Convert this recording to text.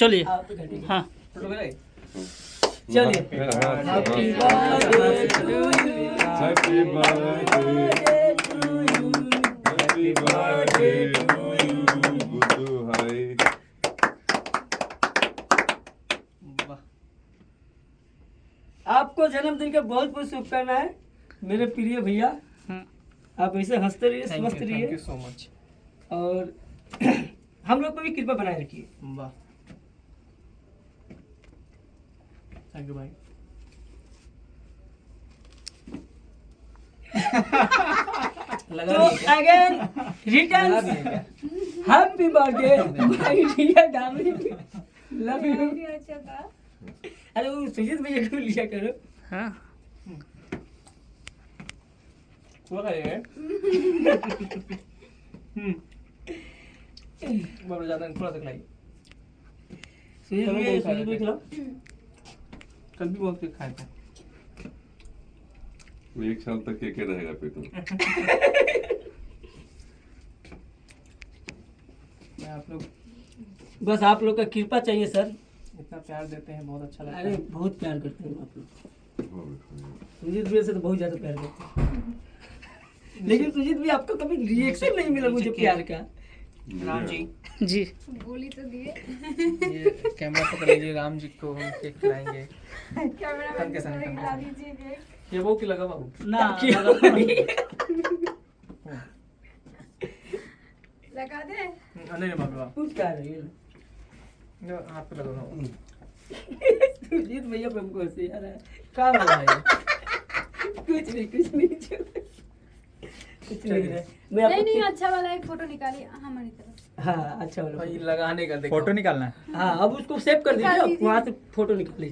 चलिए आप भी घंटी हाँ चलिए Happy birthday to you. Happy birthday to you. Gudu hai. आपको जन्मदिन का बहुत बहुत शुभकामनाएं मेरे प्रिय भैया। आप ऐसे हंसते रहिए, मस्त थैंक रहिए यू सो मच। और हम लोग को भी कृपा बनाए रखिए। वाह, थैंक यू भाई। लगा तो दिए क्या? अगेन लगा दिए रिटर्न क्या? Happy birthday my dear darling, love you. अच्छा था। अरे वो सुजीत भैया को लिया करो। हाँ पूरा खाइए। बहुत ज्यादा थोड़ा सा खिलाइए। सुजीत चलो, भैया बहुत सुजीत भैया खिलाओ। कल भी बहुत कुछ खाए थे। 1 साल तक के रहेगा पेट में। मैं आप लोग बस आप लोग का कृपा चाहिए सर। इतना प्यार देते हैं, बहुत अच्छा लगता अरे है। बहुत प्यार करते हैं आप लोग। सुजीत भैया से तो बहुत ज्यादा प्यार करते हैं। लेकिन सुजीत भैया आपको कभी रिएक्शन नहीं मिला मुझे प्यार का। राम जी, जी बोली तो दिए। ये कैमरा पकड़ लीजिए, राम जी को हम केक खिलाएंगे। कैमरा कम के साथ, मैन कम के खिला साथ। दीजिए केक। ये वो की लगा बाबू। ना लगा दे। नहीं बाबू, कुछ कह रही है हाथ पे लगा दो। सुजीत भैया पे हमको हंसी आ रहा है। क्या लगा है ये? कुछ नहीं कुछ नहीं कुछ नहीं रहा। मैं नहीं नहीं, आपको अच्छा वाला एक फोटो निकालिए हमारी तरफ। हाँ अच्छा वाला भाई लगाने का देखो। फोटो निकालना है। हाँ अब उसको सेव कर दीजिए, निकाल अब दीजिए। वहाँ से फोटो निकाल लीजिए।